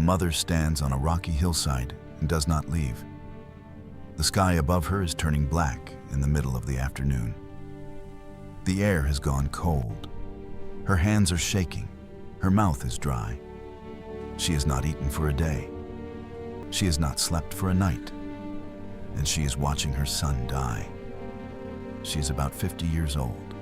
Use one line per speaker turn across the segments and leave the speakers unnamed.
mother stands on a rocky hillside and does not leave. The sky above her is turning black in the middle of the afternoon. The air has gone cold. Her hands are shaking. Her mouth is dry. She has not eaten for a day. She has not slept for a night. And she is watching her son die. She is about 50 years old.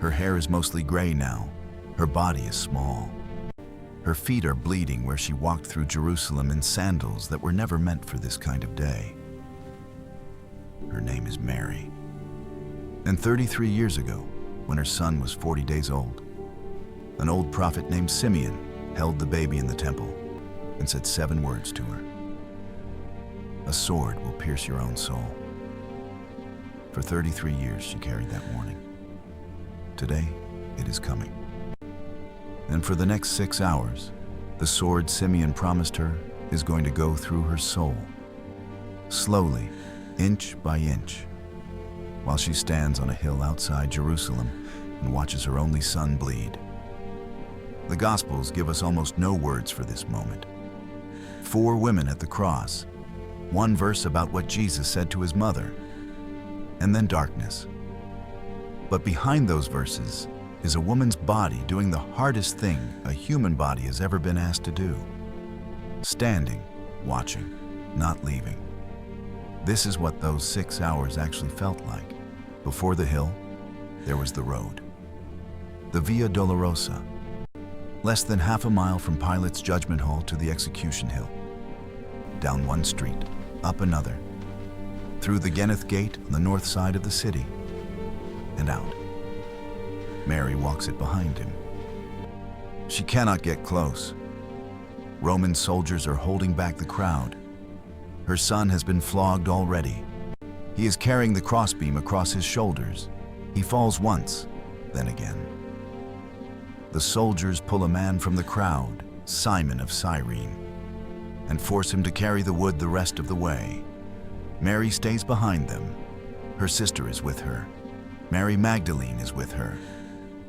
Her hair is mostly gray now. Her body is small. Her feet are bleeding where she walked through Jerusalem in sandals that were never meant for this kind of day. Her name is Mary. And 33 years ago, when her son was 40 days old, an old prophet named Simeon held the baby in the temple and said 7 words to her. A sword will pierce your own soul. For 33 years she carried that warning. Today, it is coming. And for the next 6 hours, the sword Simeon promised her is going to go through her soul, slowly, inch by inch, while she stands on a hill outside Jerusalem and watches her only son bleed. The Gospels give us almost no words for this moment. 4 women at the cross, 1 verse about what Jesus said to his mother, and then darkness. But behind those verses is a woman's body doing the hardest thing a human body has ever been asked to do. Standing, watching, not leaving. This is what those 6 hours actually felt like. Before the hill, there was the road. The Via Dolorosa, less than half a mile from Pilate's judgment hall to the execution hill. Down one street, up another, through the Geneth gate on the north side of the city, and out. Mary walks it behind him. She cannot get close. Roman soldiers are holding back the crowd. Her son has been flogged already. He is carrying the crossbeam across his shoulders. He falls once, then again. The soldiers pull a man from the crowd, Simon of Cyrene, and force him to carry the wood the rest of the way. Mary stays behind them. Her sister is with her. Mary Magdalene is with her.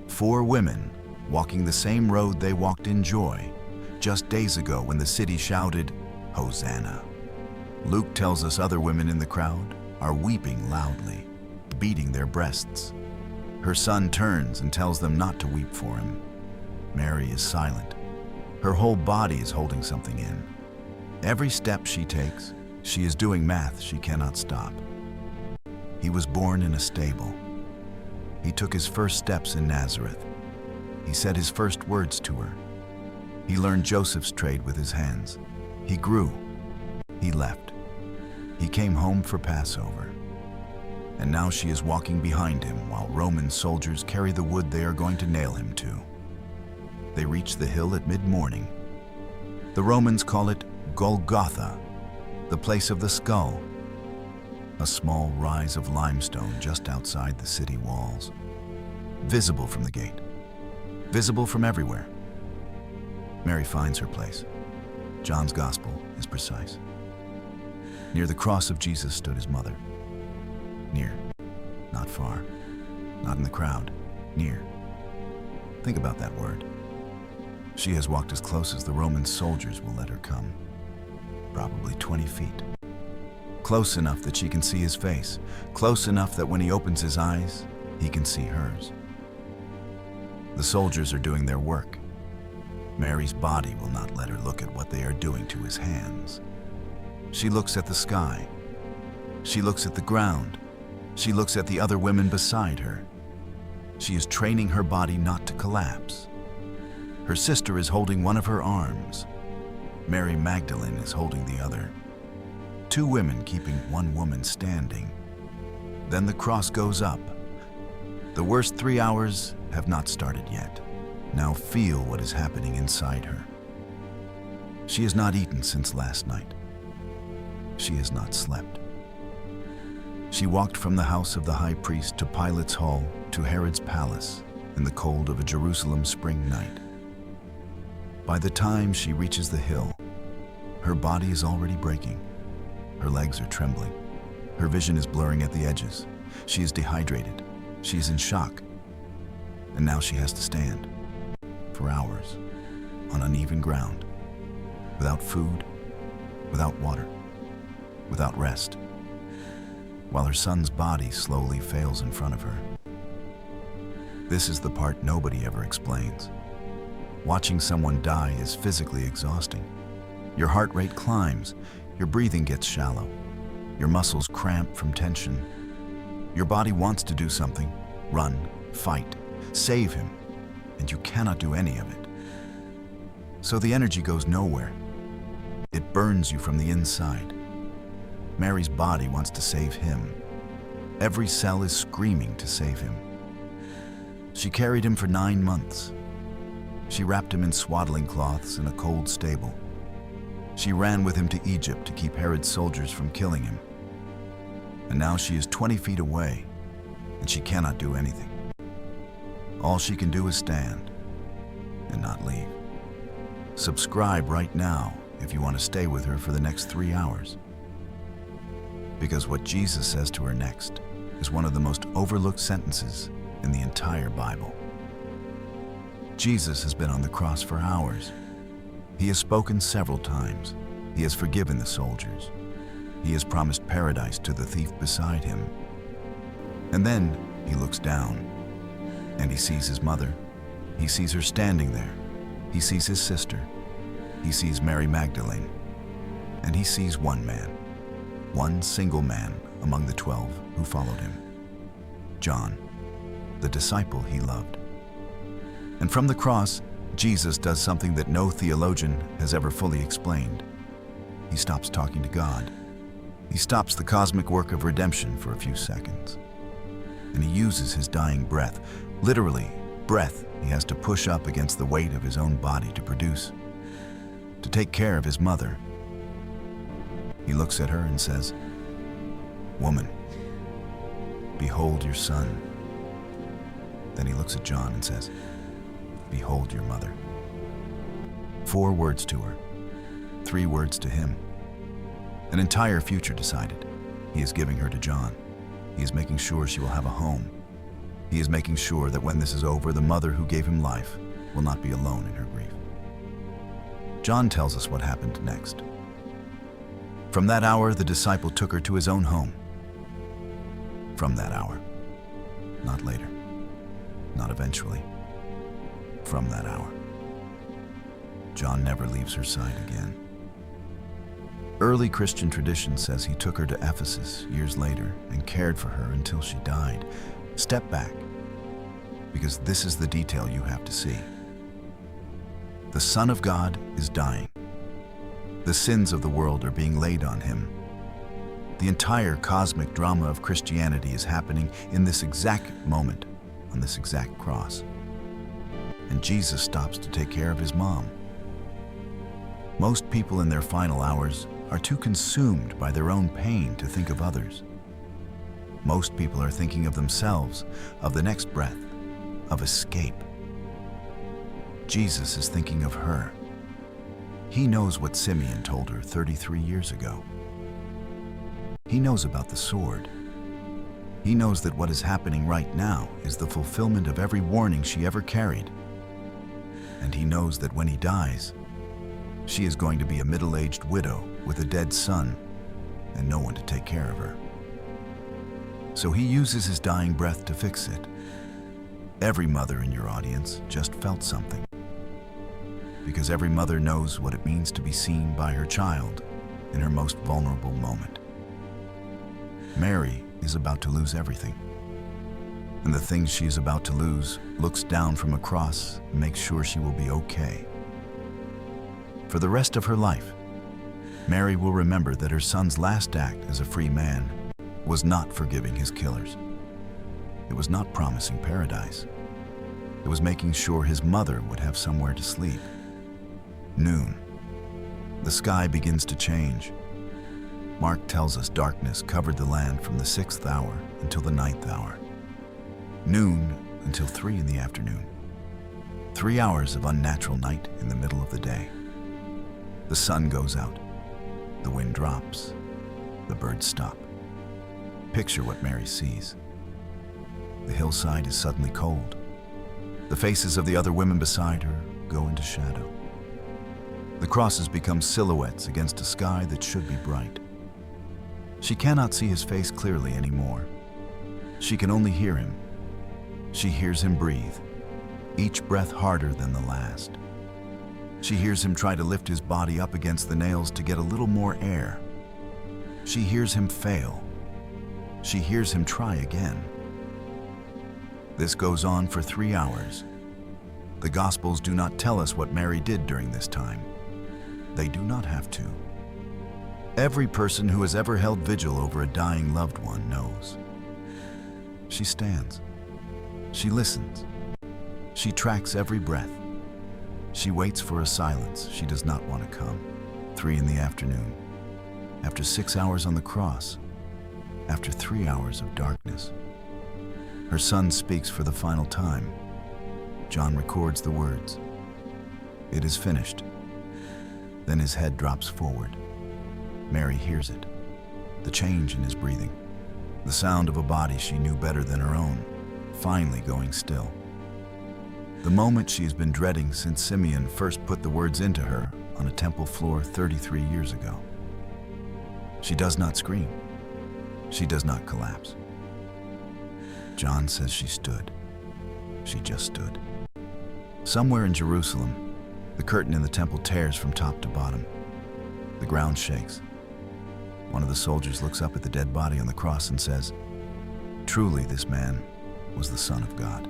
4 women walking the same road they walked in joy just days ago when the city shouted, Hosanna. Luke tells us other women in the crowd are weeping loudly, beating their breasts. Her son turns and tells them not to weep for him. Mary is silent. Her whole body is holding something in. Every step she takes, she is doing math she cannot stop. He was born in a stable. He took his first steps in Nazareth. He said his first words to her. He learned Joseph's trade with his hands. He grew. He left. He came home for Passover. And now she is walking behind him while Roman soldiers carry the wood they are going to nail him to. They reach the hill at mid-morning. The Romans call it Golgotha, the place of the skull, a small rise of limestone just outside the city walls, visible from the gate, visible from everywhere. Mary finds her place. John's gospel is precise. Near the cross of Jesus stood his mother. Near, not far, not in the crowd, near. Think about that word. She has walked as close as the Roman soldiers will let her come, probably 20 feet. Close enough that she can see his face, close enough that when he opens his eyes, he can see hers. The soldiers are doing their work. Mary's body will not let her look at what they are doing to his hands. She looks at the sky. She looks at the ground. She looks at the other women beside her. She is training her body not to collapse. Her sister is holding one of her arms. Mary Magdalene is holding the other. 2 women keeping 1 woman standing. Then the cross goes up. The worst 3 hours have not started yet. Now feel what is happening inside her. She has not eaten since last night. She has not slept. She walked from the house of the high priest to Pilate's hall to Herod's palace in the cold of a Jerusalem spring night. By the time she reaches the hill, her body is already breaking. Her legs are trembling. Her vision is blurring at the edges. She is dehydrated. She is in shock. And now she has to stand for hours on uneven ground. without food, without water, without rest, while her son's body slowly fails in front of her. This is the part nobody ever explains. Watching someone die is physically exhausting. Your heart rate climbs, your breathing gets shallow, your muscles cramp from tension. Your body wants to do something, run, fight, save him, and you cannot do any of it. So the energy goes nowhere. It burns you from the inside. Mary's body wants to save him. Every cell is screaming to save him. She carried him for 9 months. She wrapped him in swaddling cloths in a cold stable. She ran with him to Egypt to keep Herod's soldiers from killing him. And now she is 20 feet away, and she cannot do anything. All she can do is stand and not leave. Subscribe right now if you want to stay with her for the next 3 hours. Because what Jesus says to her next is one of the most overlooked sentences in the entire Bible. Jesus has been on the cross for hours. He has spoken several times. He has forgiven the soldiers. He has promised paradise to the thief beside him. And then he looks down and he sees his mother. He sees her standing there. He sees his sister. He sees Mary Magdalene. And he sees one man, one single man among the 12 who followed him, John, the disciple he loved. And from the cross, Jesus does something that no theologian has ever fully explained. He stops talking to God. He stops the cosmic work of redemption for a few seconds. And he uses his dying breath, literally breath he has to push up against the weight of his own body to produce, to take care of his mother. He looks at her and says, "Woman, behold your son." Then he looks at John and says, "Behold your mother." 4 words to her, 3 words to him. An entire future decided. He is giving her to John. He is making sure she will have a home. He is making sure that when this is over, the mother who gave him life will not be alone in her grief. John tells us what happened next. From that hour, the disciple took her to his own home. From that hour, not later, not eventually. From that hour, John never leaves her side again. Early Christian tradition says he took her to Ephesus years later and cared for her until she died. Step back, because this is the detail you have to see. The Son of God is dying. The sins of the world are being laid on him. The entire cosmic drama of Christianity is happening in this exact moment, on this exact cross. And Jesus stops to take care of his mom. Most people in their final hours are too consumed by their own pain to think of others. Most people are thinking of themselves, of the next breath, of escape. Jesus is thinking of her. He knows what Simeon told her 33 years ago. He knows about the sword. He knows that what is happening right now is the fulfillment of every warning she ever carried. And he knows that when he dies, she is going to be a middle-aged widow with a dead son and no one to take care of her. So he uses his dying breath to fix it. Every mother in your audience just felt something. Because every mother knows what it means to be seen by her child in her most vulnerable moment. Mary is about to lose everything. And the things she is about to lose looks down from a cross and makes sure she will be okay. For the rest of her life, Mary will remember that her son's last act as a free man was not forgiving his killers. It was not promising paradise. It was making sure his mother would have somewhere to sleep. Noon. The sky begins to change. Mark tells us darkness covered the land from the 6th hour until the 9th hour. Noon until 3 in the afternoon. 3 hours of unnatural night in the middle of the day. The sun goes out. The wind drops. The birds stop. Picture what Mary sees. The hillside is suddenly cold. The faces of the other women beside her go into shadow. The crosses become silhouettes against a sky that should be bright. She cannot see his face clearly anymore. She can only hear him. She hears him breathe, each breath harder than the last. She hears him try to lift his body up against the nails to get a little more air. She hears him fail. She hears him try again. This goes on for 3 hours. The Gospels do not tell us what Mary did during this time. They do not have to. Every person who has ever held vigil over a dying loved one knows. She stands. She listens. She tracks every breath. She waits for a silence she does not want to come. 3 in the afternoon. After 6 hours on the cross. After 3 hours of darkness. Her son speaks for the final time. John records the words. It is finished. Then his head drops forward. Mary hears it. The change in his breathing. The sound of a body she knew better than her own, finally going still. The moment she has been dreading since Simeon first put the words into her on a temple floor 33 years ago. She does not scream. She does not collapse. John says she stood. She just stood. Somewhere in Jerusalem, the curtain in the temple tears from top to bottom. The ground shakes. One of the soldiers looks up at the dead body on the cross and says, "Truly this man was the Son of God."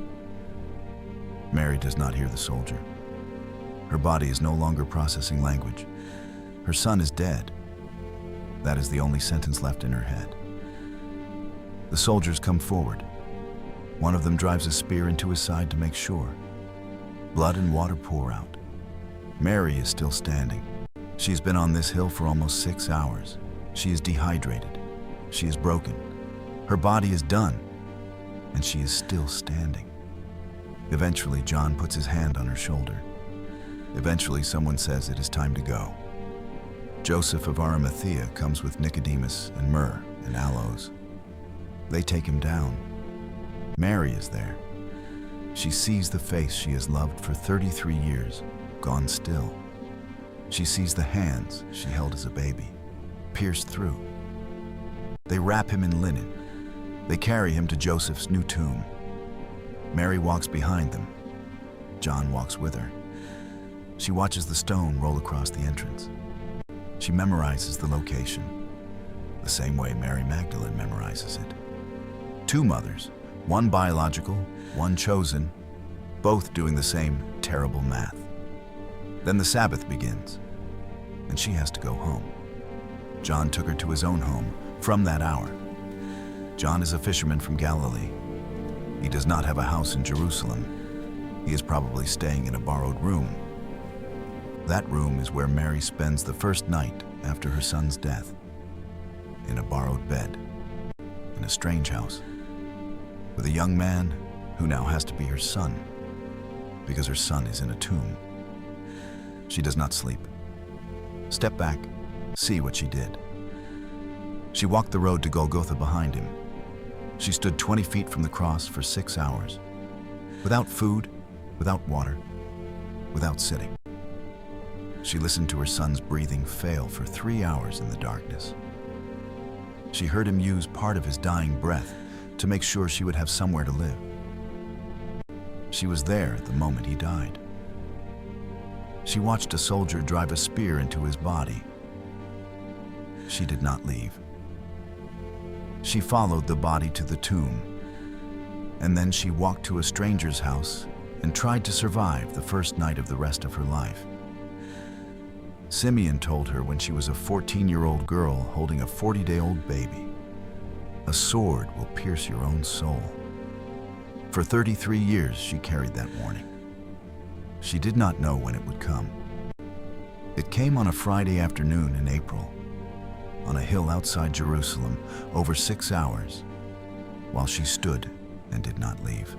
Mary does not hear the soldier. Her body is no longer processing language. Her son is dead. That is the only sentence left in her head. The soldiers come forward. One of them drives a spear into his side to make sure. Blood and water pour out. Mary is still standing. She has been on this hill for almost 6 hours. She is dehydrated. She is broken. Her body is done, and she is still standing. Eventually, John puts his hand on her shoulder. Eventually, someone says it is time to go. Joseph of Arimathea comes with Nicodemus and myrrh and aloes. They take him down. Mary is there. She sees the face she has loved for 33 years, gone still. She sees the hands she held as a baby, pierced through. They wrap him in linen. They carry him to Joseph's new tomb. Mary walks behind them. John walks with her. She watches the stone roll across the entrance. She memorizes the location, the same way Mary Magdalene memorizes it. 2 mothers, one biological, one chosen, both doing the same terrible math. Then the Sabbath begins, and she has to go home. John took her to his own home from that hour. John is a fisherman from Galilee. He does not have a house in Jerusalem. He is probably staying in a borrowed room. That room is where Mary spends the first night after her son's death, in a borrowed bed, in a strange house, with a young man who now has to be her son, because her son is in a tomb. She does not sleep. Step back, see what she did. She walked the road to Golgotha behind him. She stood 20 feet from the cross for 6 hours, without food, without water, without sitting. She listened to her son's breathing fail for 3 hours in the darkness. She heard him use part of his dying breath to make sure she would have somewhere to live. She was there at the moment he died. She watched a soldier drive a spear into his body. She did not leave. She followed the body to the tomb, and then she walked to a stranger's house and tried to survive the first night of the rest of her life. Simeon told her when she was a 14-year-old girl holding a 40-day-old baby, "A sword will pierce your own soul." For 33 years, she carried that warning. She did not know when it would come. It came on a Friday afternoon in April, on a hill outside Jerusalem, over 6 hours, while she stood and did not leave.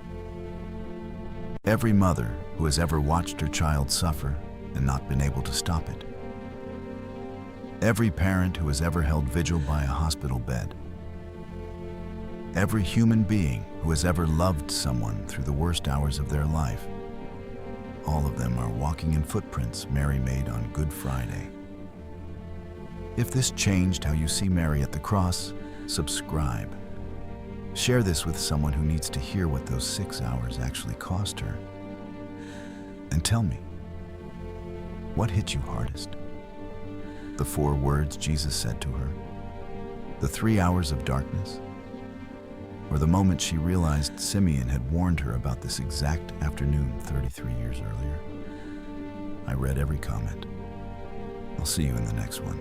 Every mother who has ever watched her child suffer and not been able to stop it. Every parent who has ever held vigil by a hospital bed. Every human being who has ever loved someone through the worst hours of their life. all of them are walking in footprints Mary made on Good Friday. If this changed how you see Mary at the cross, subscribe. Share this with someone who needs to hear what those 6 hours actually cost her. And tell me, what hit you hardest? The 4 words Jesus said to her? The 3 hours of darkness? Or the moment she realized Simeon had warned her about this exact afternoon 33 years earlier? I read every comment. I'll see you in the next one.